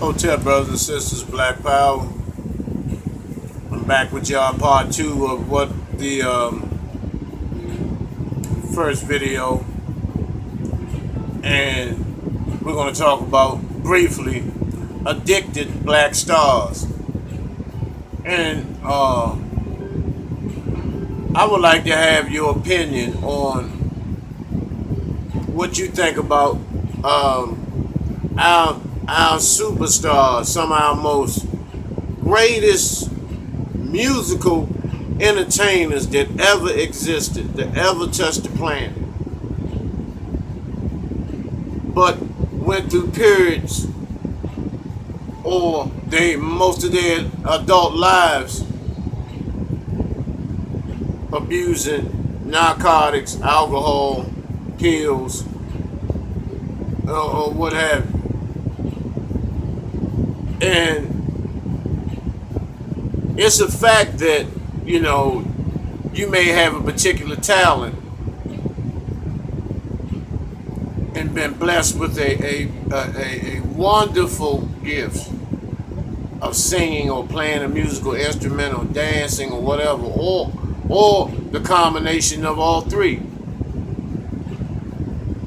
Hotel brothers and sisters, Black Power. I'm back with y'all, part two of what the first video, and we're going to talk about briefly addicted black stars. And I would like to have your opinion on what you think about our superstars, some of our most greatest musical entertainers that ever existed, that ever touched the planet, but went through periods or most of their adult lives abusing narcotics, alcohol, pills, or what have you. And it's a fact that, you may have a particular talent and been blessed with a wonderful gift of singing or playing a musical instrument or dancing or whatever, or the combination of all three.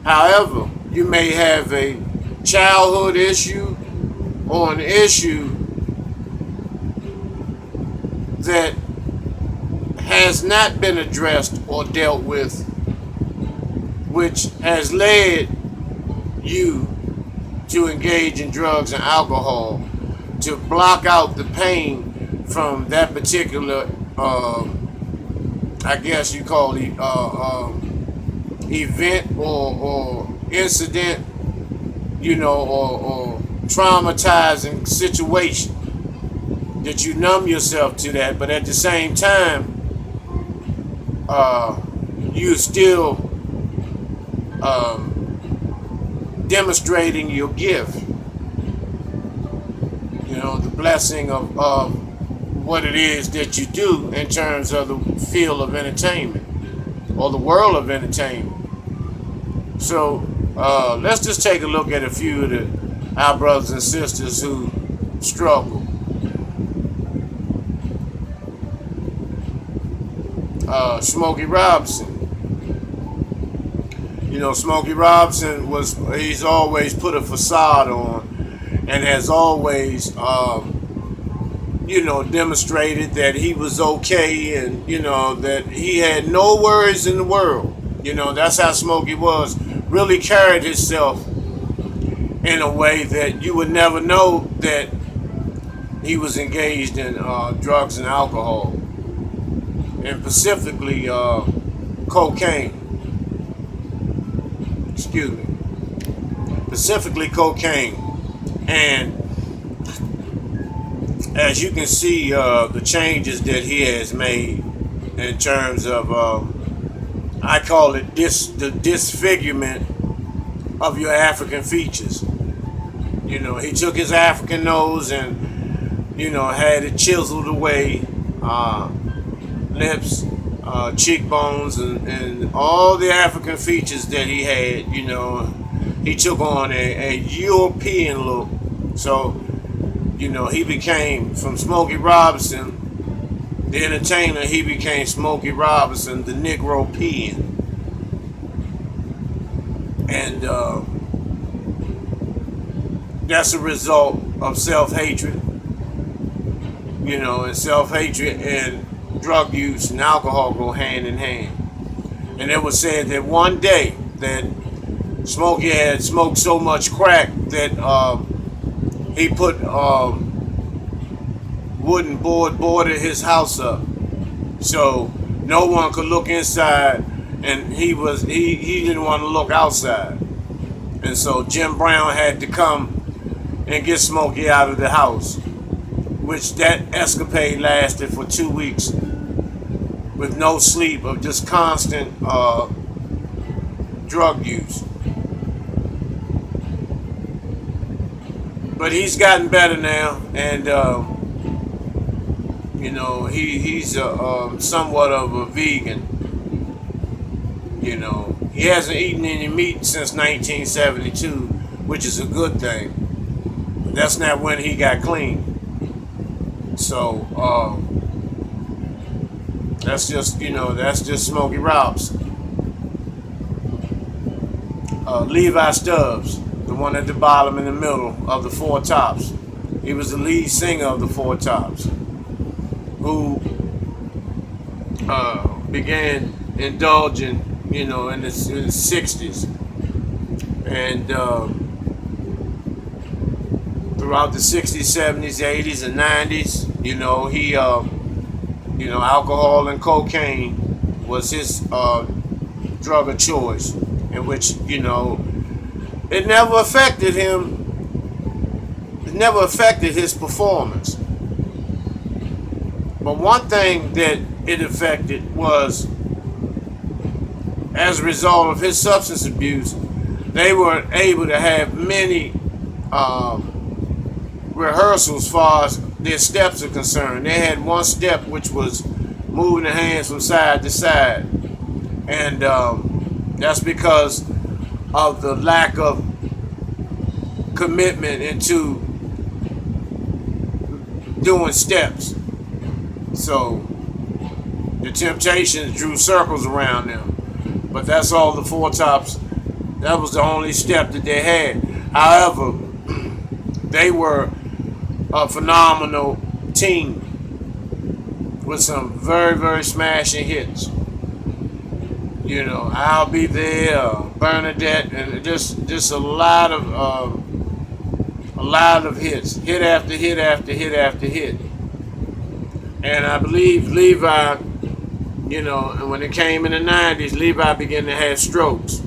However, you may have a childhood issue or an issue that has not been addressed or dealt with, which has led you to engage in drugs and alcohol to block out the pain from that particular, I guess you call it, event or incident, or traumatizing situation, that you numb yourself to that, but at the same time, you still demonstrating your gift, the blessing of what it is that you do in terms of the field of entertainment or the world of entertainment. So let's just take a look at a few of our brothers and sisters who struggle. Smokey Robinson. Smokey Robinson he's always put a facade on and has always, demonstrated that he was okay and, that he had no worries in the world. That's how Smokey was. Really carried himself in a way that you would never know that he was engaged in drugs and alcohol, and specifically cocaine. Excuse me. Specifically cocaine. And as you can see, the changes that he has made in terms of, I call it the disfigurement of your African features. He took his African nose and, had it chiseled away, lips, cheekbones, and all the African features that he had. He took on a European look. So, he became, from Smokey Robinson, the entertainer, he became Smokey Robinson, the Negro-pean. And that's a result of self-hatred. And self-hatred and drug use and alcohol go hand in hand. And it was said that one day that Smokey had smoked so much crack that he put wooden boarded his house up, so no one could look inside, and he didn't want to look outside, and so Jim Brown had to come and get Smokey out of the house, which that escapade lasted for 2 weeks with no sleep, of just constant drug use. But he's gotten better now, and he's somewhat of a vegan. He hasn't eaten any meat since 1972, which is a good thing. That's not when he got clean. So that's just Smokey Robinson. Levi Stubbs, the one at the bottom in the middle of the Four Tops. He was the lead singer of the Four Tops, who began indulging, in the 60s. And throughout the 60s, 70s, 80s, and 90s, he, alcohol and cocaine was his drug of choice, in which, it never affected him. It never affected his performance. But one thing that it affected was, as a result of his substance abuse, they were able to have many rehearsals as far as their steps are concerned. They had one step which was moving the hands from side to side. And that's because of the lack of commitment into doing steps. So the Temptations drew circles around them. But that's all the Four Tops. That was the only step that they had. However, they were a phenomenal team with some very, very smashing hits. I'll Be There, Bernadette, and just a lot of hits, hit after hit after hit after hit. And I believe Levi, when it came in the 90s, Levi began to have strokes,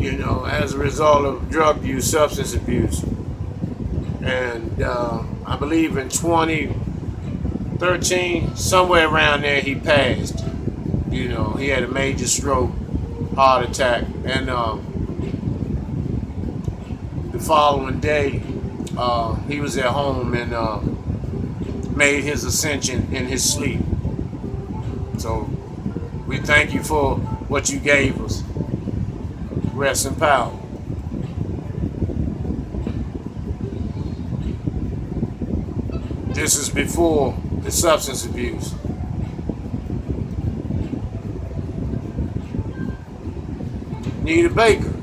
as a result of drug use, substance abuse. And I believe in 2013, somewhere around there, he passed. He had a major stroke, heart attack, and the following day, he was at home and made his ascension in his sleep. So we thank you for what you gave us. Rest in power. This is before the substance abuse. Nita Baker.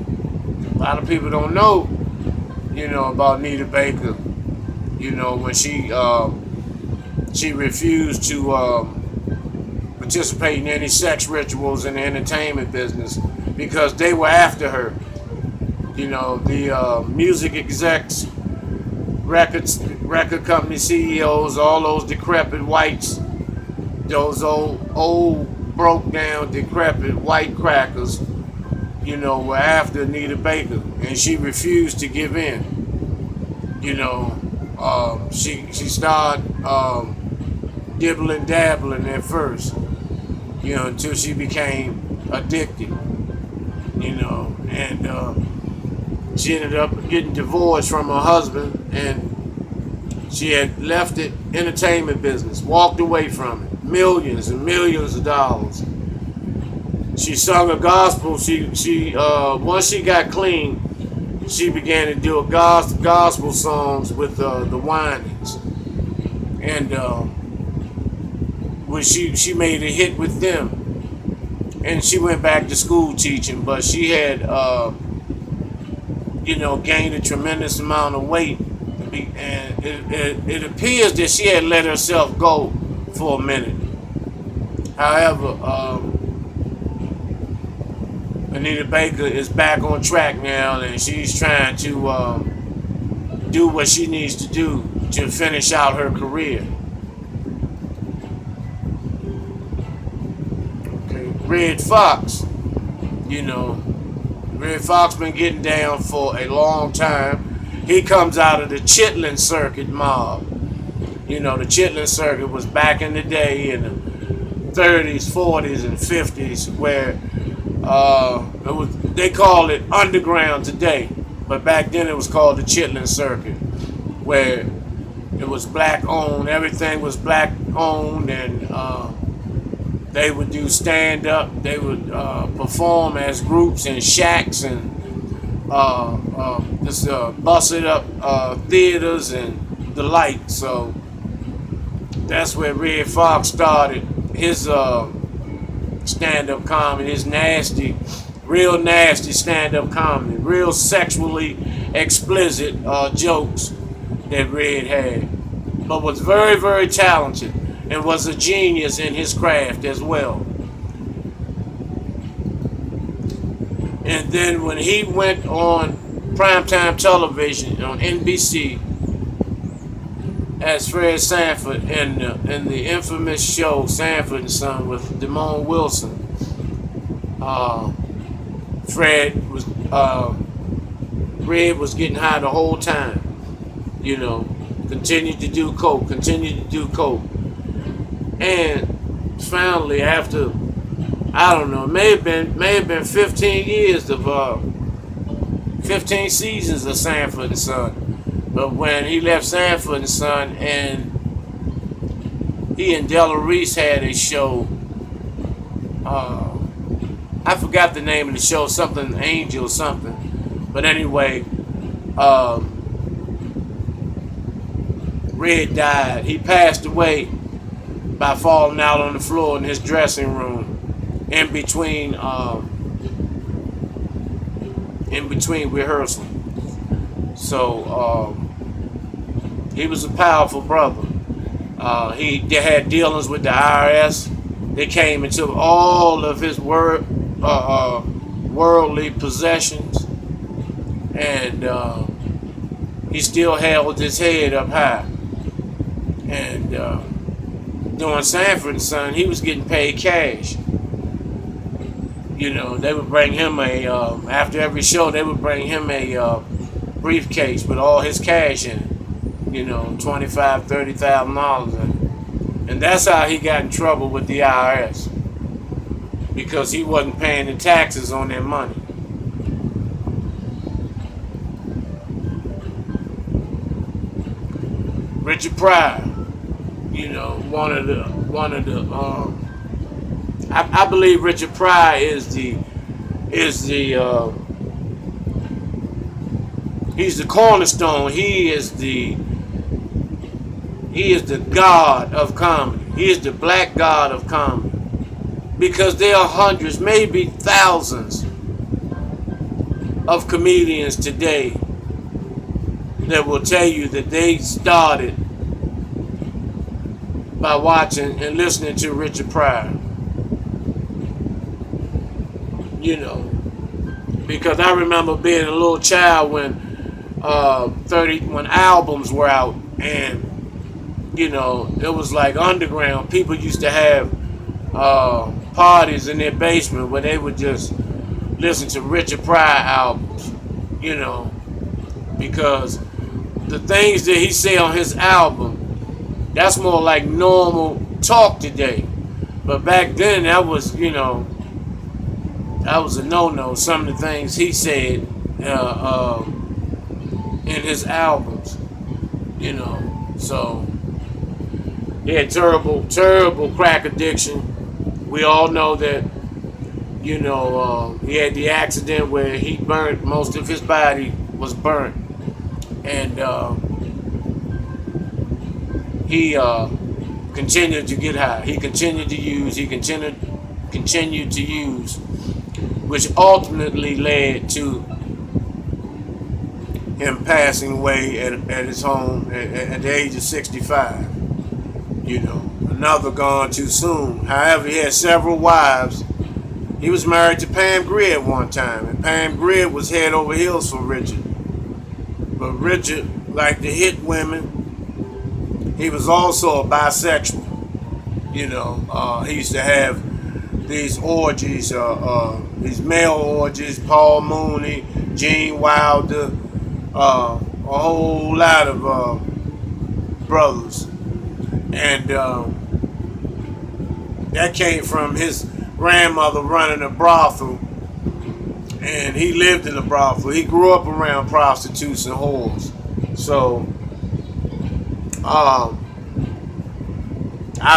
A lot of people don't know, about Nita Baker. When she refused to participate in any sex rituals in the entertainment business because they were after her. The music execs, record company CEOs, all those decrepit whites, those old broke down decrepit white crackers, were after Anita Baker, and she refused to give in. She started dibbling dabbling at first, until she became addicted, and she ended up getting divorced from her husband, and she had left the entertainment business, walked away from it, millions and millions of dollars. She sung a gospel. She once she got clean, she began to do gospel songs with the Winans, and when she made a hit with them, and she went back to school teaching, but she had gained a tremendous amount of weight, and it appears that she had let herself go for a minute. However, Anita Baker is back on track now, and she's trying to do what she needs to do to finish out her career. Okay. Red Fox, Red Fox been getting down for a long time. He comes out of the Chitlin Circuit mob. The Chitlin Circuit was back in the day in the 30s, 40s, and 50s, where they call it underground today, but back then it was called the Chitlin Circuit, where it was black owned, everything was black owned, and they would do stand up, they would perform as groups in shacks and busted up theaters and the like. So that's where Red Fox started his stand-up comedy, his nasty, real nasty stand-up comedy, real sexually explicit jokes that Red had, but was very, very talented and was a genius in his craft as well. And then when he went on primetime television on NBC as Fred Sanford in the infamous show Sanford and Son with Damon Wilson, uh, Fred was Red was getting high the whole time. You know, continued to do coke, continued to do coke, and finally after I don't know, may have been 15 years of 15 seasons of Sanford and Son. But when he left Sanford and Son, and he and Della Reese had a show, I forgot the name of the show, something Angel something. But anyway, Red died. He passed away by falling out on the floor in his dressing room in between rehearsal. So he was a powerful brother. They had dealings with the IRS. They came into all of his worldly possessions, and he still held his head up high. And doing Sanford and Son, he was getting paid cash. You know, they would bring him after every show, they would bring him a briefcase with all his cash in it. You know, $25,000, $30,000 in it. And that's how he got in trouble with the IRS. Because he wasn't paying the taxes on their money. Richard Pryor, you know, one of the I believe Richard Pryor is the he's the cornerstone. He is the god of comedy. He is the black god of comedy. Because there are hundreds, maybe thousands of comedians today that will tell you that they started by watching and listening to Richard Pryor. You know, because I remember being a little child when when albums were out, and you know, it was like underground. People used to have parties in their basement where they would just listen to Richard Pryor albums, you know, because the things that he say on his album, that's more like normal talk today. But back then, that was, you know, that was a no-no. Some of the things he said in his albums, you know. So he had terrible, terrible crack addiction. We all know that, you know, he had the accident where he burnt, most of his body was burnt. And he continued to get high. He continued to use. He continued to use, which ultimately led to him passing away at his home at the age of 65. You know, another gone too soon. However, he had several wives. He was married to Pam Grier at one time, and Pam Grier was head over heels for Richard. But Richard liked to hit women. He was also a bisexual. You know, he used to have these orgies, these male orgies, Paul Mooney, Gene Wilder, a whole lot of brothers. And that came from his grandmother running a brothel, and he lived in a brothel. He grew up around prostitutes and whores. So, I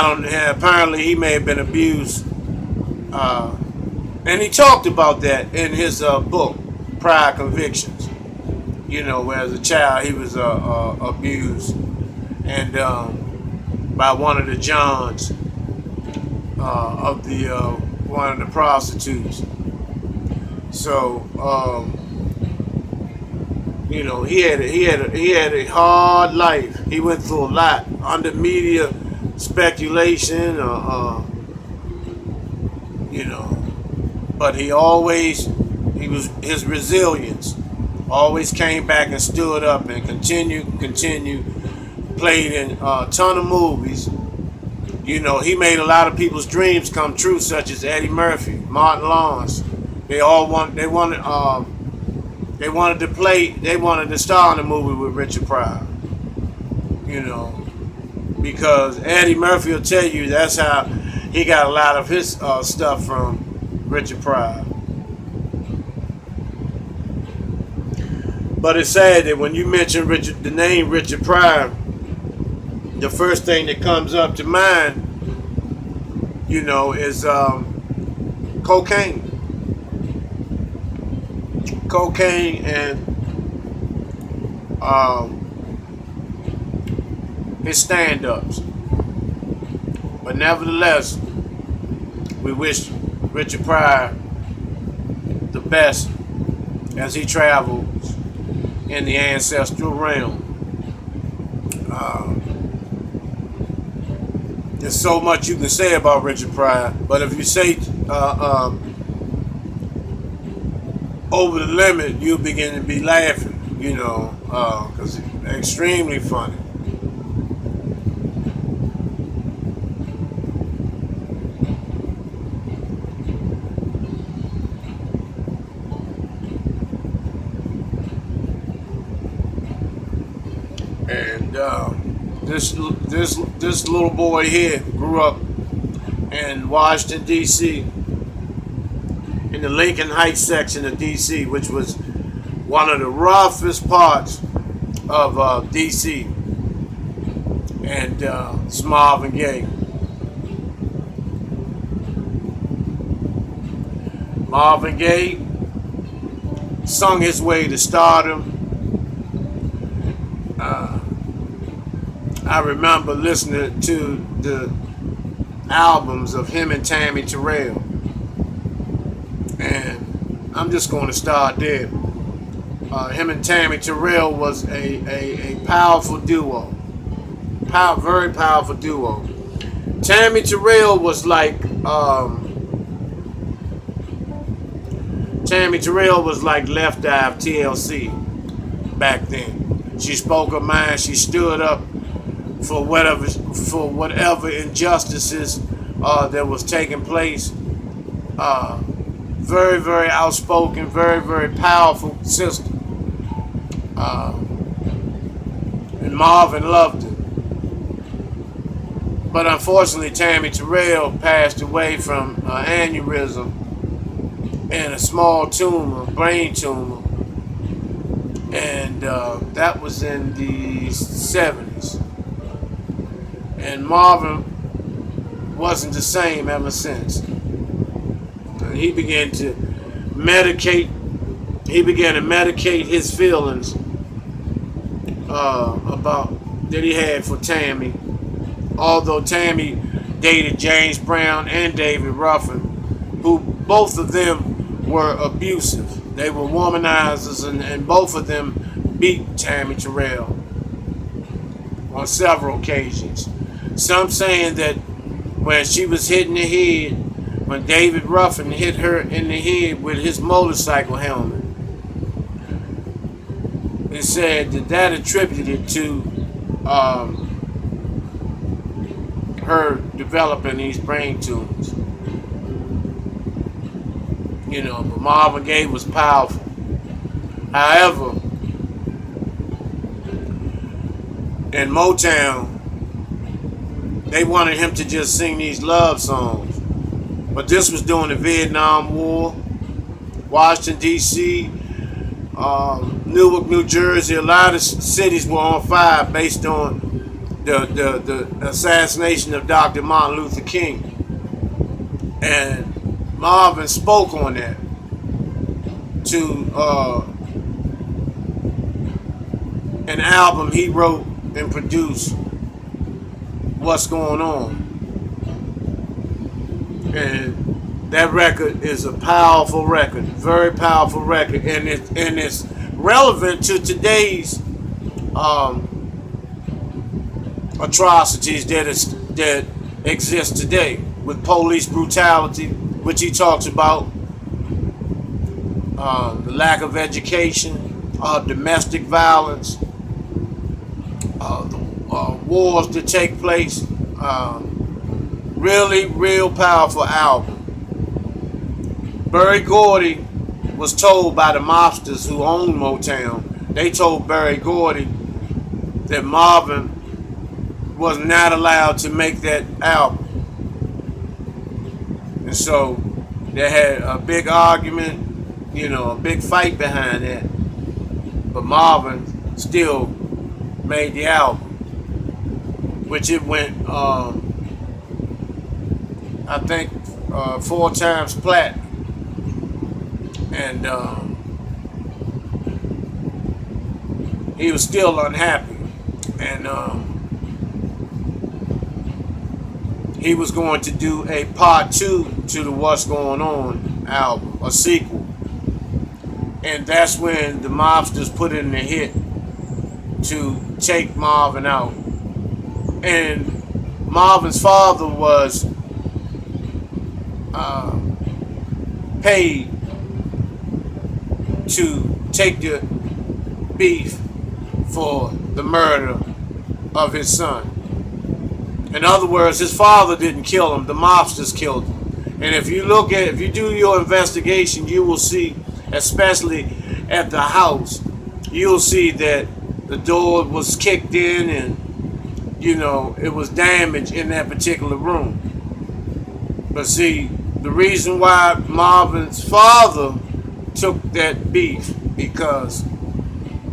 don't know, apparently he may have been abused. And he talked about that in his book. prior convictions. You know, where as a child he was abused and by one of the Johns of the one of the prostitutes. So you know, he had a hard life. He went through a lot under media speculation, you know, but he was his resilience always came back and stood up and continued, played in a ton of movies. You know, he made a lot of people's dreams come true, such as Eddie Murphy, Martin Lawrence. They wanted to star in the movie with Richard Pryor. You know, because Eddie Murphy will tell you that's how he got a lot of his stuff from Richard Pryor. But it's sad that when you mention the name Richard Pryor, the first thing that comes up to mind, you know, is cocaine. Cocaine and his stand-ups. But nevertheless, we wish Richard Pryor the best as he travels in the ancestral realm. There's so much you can say about Richard Pryor, but if you say over the limit, you'll begin to be laughing, you know, because it's extremely funny. And this little boy here grew up in Washington D.C. in the Lincoln Heights section of D.C., which was one of the roughest parts of D.C. And it's Marvin Gaye. Marvin Gaye sung his way to stardom. I remember listening to the albums of him and Tammy Terrell. And I'm just going to start there. Him and Tammy Terrell was a powerful duo. Very powerful duo. Tammy Terrell was like Left Eye of TLC back then. She spoke her mind. She stood up for whatever injustices that was taking place. Very, very outspoken, very, very powerful sister. And Marvin loved it. But unfortunately, Tammy Terrell passed away from aneurysm and a small tumor, brain tumor. And that was in the 70s. And Marvin wasn't the same ever since. And he began to medicate his feelings about that he had for Tammy. Although Tammy dated James Brown and David Ruffin, who both of them were abusive. They were womanizers, and both of them beat Tammy Terrell on several occasions. Some saying that when she was hit in the head, when David Ruffin hit her in the head with his motorcycle helmet, it said that attributed to her developing these brain tumors. You know, but Marvin Gaye was powerful. However, in Motown, they wanted him to just sing these love songs. But this was during the Vietnam War. Washington, D.C., Newark, New Jersey, a lot of cities were on fire based on the assassination of Dr. Martin Luther King. And Marvin spoke on that to an album he wrote and produced, What's Going On. And that record is a powerful record, very powerful record, and it's relevant to today's atrocities that exist today with police brutality, which he talks about, the lack of education, domestic violence, the wars that take place. Really, real powerful album. Berry Gordy was told by the mobsters who owned Motown, they told Berry Gordy that Marvin was not allowed to make that album. And so they had a big argument, a big fight behind that. But Marvin still made the album, which it went, I think, 4 times plat. And he was still unhappy. And he was going to do a part 2 to the What's Going On album, a sequel. And that's when the mobsters put in the hit to take Marvin out. And Marvin's father was paid to take the beef for the murder of his son. In other words, his father didn't kill him, the mobsters killed him. And if you do your investigation, you will see, especially at the house, you'll see that the door was kicked in and, it was damaged in that particular room. But see, the reason why Marvin's father took that beef, because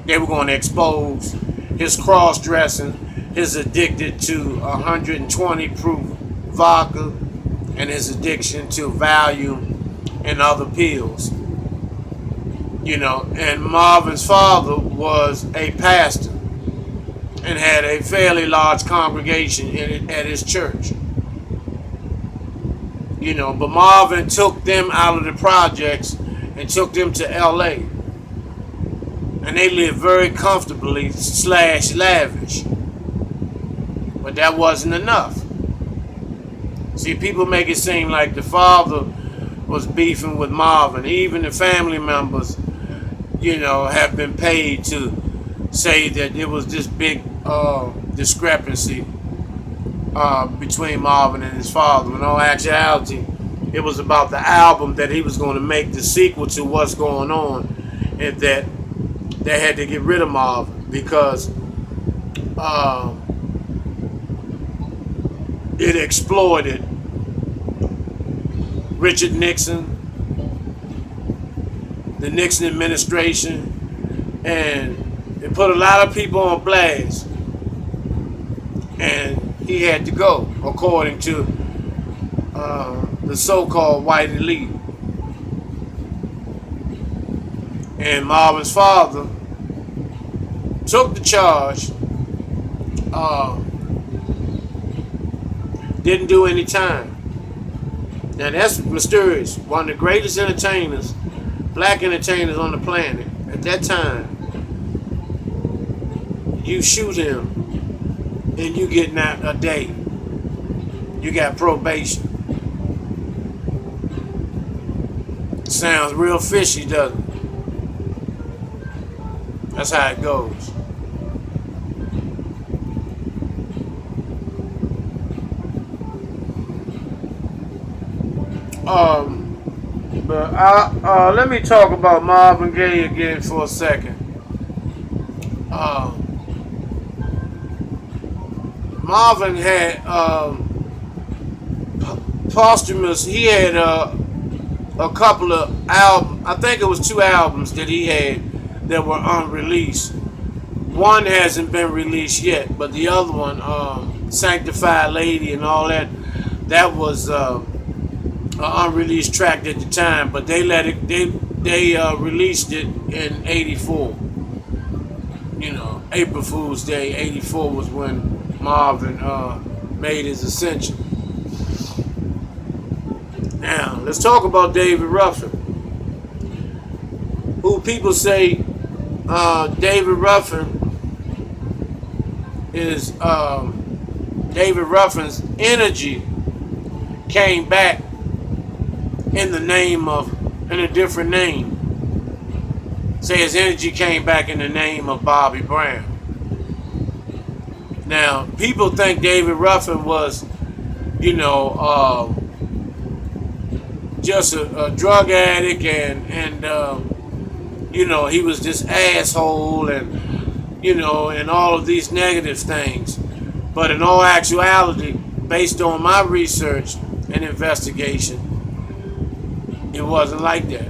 they were going to expose his cross-dressing, his addicted to 120 proof vodka, and his addiction to Valium and other pills. And Marvin's father was a pastor and had a fairly large congregation at his church. But Marvin took them out of the projects and took them to LA. And they lived very comfortably / lavish. But that wasn't enough. See, people make it seem like the father was beefing with Marvin. Even the family members, have been paid to say that there was this big discrepancy between Marvin and his father. In all actuality, it was about the album that he was going to make, the sequel to What's Going On, and that they had to get rid of Marvin because it exploited Richard Nixon, the Nixon administration, and it put a lot of people on blast. And he had to go, according to the so-called white elite. And Marvin's father took the charge, didn't do any time. Now that's mysterious. One of the greatest entertainers, black entertainers on the planet at that time. You shoot him and you get not a day. You got probation. Sounds real fishy, doesn't it? That's how it goes. But let me talk about Marvin Gaye again for a second. Marvin had posthumous. He had a couple of albums. I think it was 2 albums that he had that were unreleased. One hasn't been released yet, but the other one, Sanctified Lady and all that, that was an unreleased track at the time. But they they released it in '84. April Fool's Day '84 was when Marvin made his ascension. Now let's talk about David Ruffin, who people say David Ruffin is David Ruffin's energy came back in a different name. Say his energy came back in the name of Bobby Brown. Now, people think David Ruffin was, just a drug addict and he was this asshole and all of these negative things. But in all actuality, based on my research and investigation, it wasn't like that.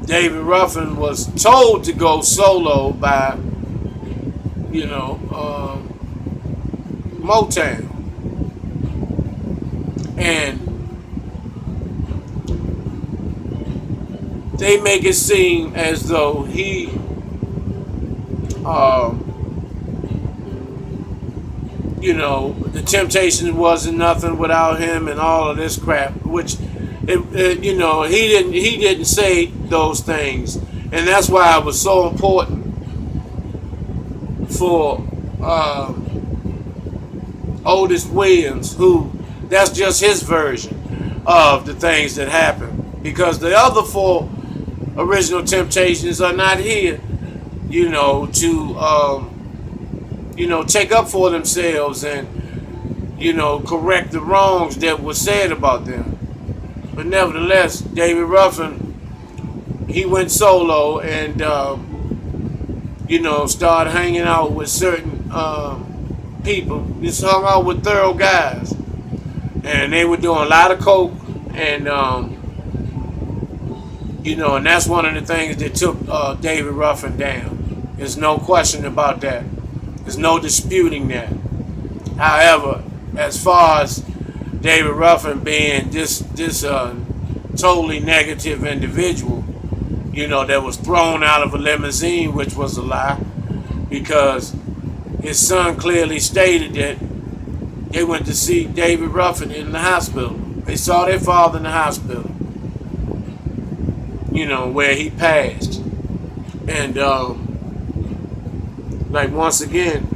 David Ruffin was told to go solo by, Motown. And they make it seem as though he the Temptations wasn't nothing without him and all of this crap, which he didn't say those things, and that's why it was so important for Otis Williams, who that's just his version of the things that happened, because the other four original Temptations are not here, to take up for themselves and correct the wrongs that were said about them. But nevertheless, David Ruffin, he went solo and started hanging out with certain people. Just hung out with thorough guys, and they were doing a lot of coke, and and that's one of the things that took David Ruffin down. There's no question about that. There's no disputing that. However, as far as David Ruffin being this totally negative individual, that was thrown out of a limousine, which was a lie, because his son clearly stated that they went to see David Ruffin in the hospital. They saw their father in the hospital, where he passed. And once again,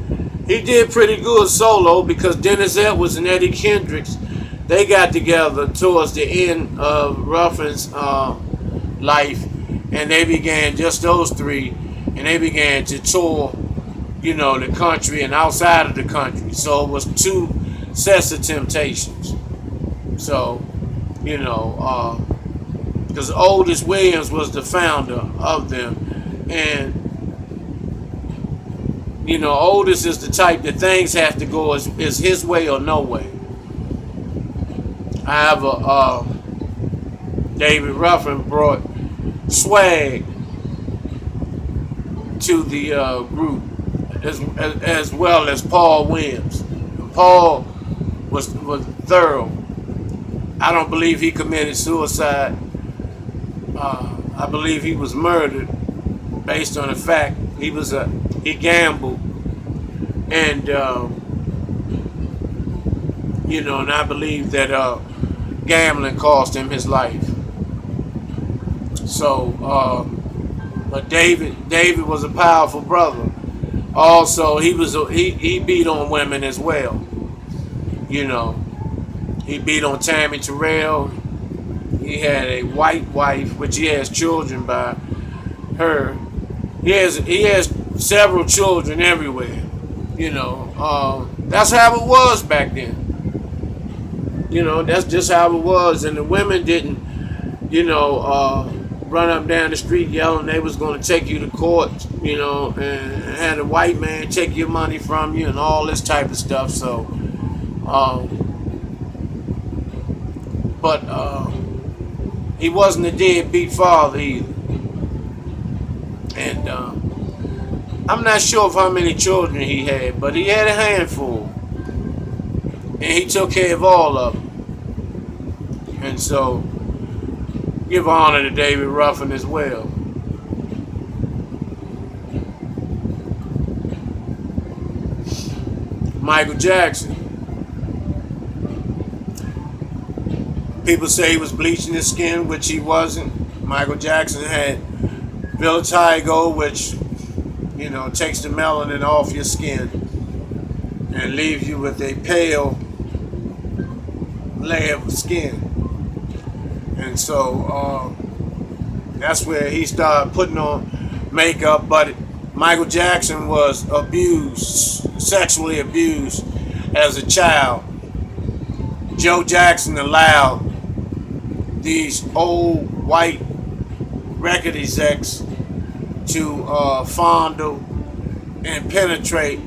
he did pretty good solo, because Dennis Edwards and Eddie Kendricks, they got together towards the end of Ruffin's life, and they began, just those three, and they began to tour, the country and outside of the country. So it was two sets of Temptations. So, because Otis Williams was the founder of them, and Otis is the type that things have to go is his way or no way. However, David Ruffin brought swag to the group, as well as Paul Williams. Paul was thorough. I don't believe he committed suicide. I believe he was murdered based on the fact he gambled, and and I believe that gambling cost him his life. So, but David was a powerful brother. Also, he beat on women as well. He beat on Tammy Terrell. He had a white wife, which he has children by her. He has several children everywhere. That's how it was back then. That's just how it was, and the women didn't, run up down the street yelling they was going to take you to court, and had a white man take your money from you and all this type of stuff. So, but he wasn't a deadbeat father either. And I'm not sure of how many children he had, but he had a handful, and he took care of all of them. And so give honor to David Ruffin as well. Michael Jackson. People say he was bleaching his skin, which he wasn't. Michael Jackson had vitiligo, which, takes the melanin off your skin and leaves you with a pale layer of skin. And so that's where he started putting on makeup. But Michael Jackson was abused, sexually abused as a child. Joe Jackson allowed these old white record execs to fondle and penetrate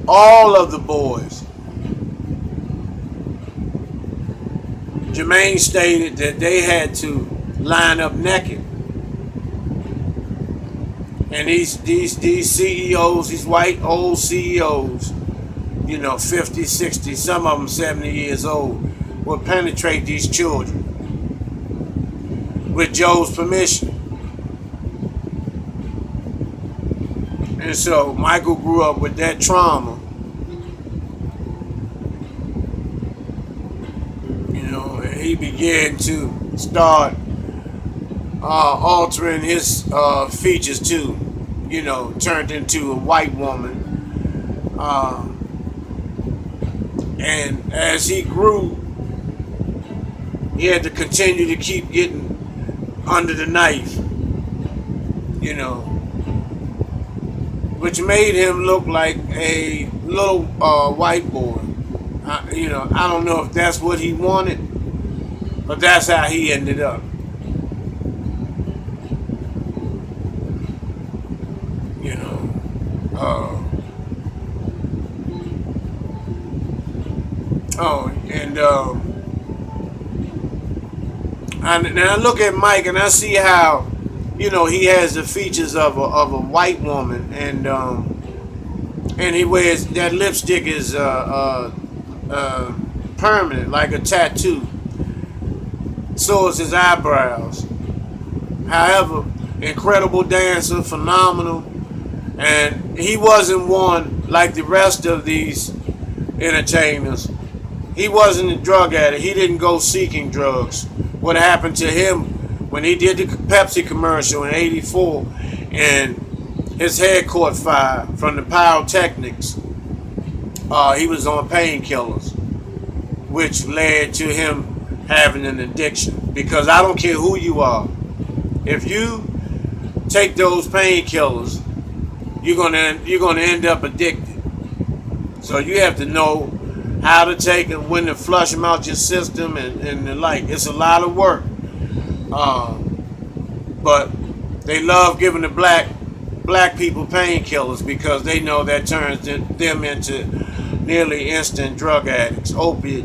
all of the boys. Jermaine stated that they had to line up naked. And these CEOs, these white old CEOs, 50, 60, some of them 70 years old, would penetrate these children with Joe's permission. And so Michael grew up with that trauma. And he began to start altering his features too. Turned into a white woman. And as he grew, he had to continue to keep getting under the knife, which made him look like a little white boy. I don't know if that's what he wanted, but that's how he ended up. And I look at Mike and I see how, he has the features of a white woman, and he wears that lipstick is permanent, like a tattoo. So is his eyebrows. However, incredible dancer, phenomenal, and he wasn't one like the rest of these entertainers. He wasn't a drug addict. He didn't go seeking drugs. What happened to him when he did the Pepsi commercial in '84 and his head caught fire from the pyrotechnics, he was on painkillers, which led to him having an addiction. Because I don't care who you are, if you take those painkillers, you're gonna end up addicted. So you have to know how to take them, when to flush them out your system, and the like. It's a lot of work. But they love giving the black people painkillers because they know that turns them into nearly instant drug addicts, opiate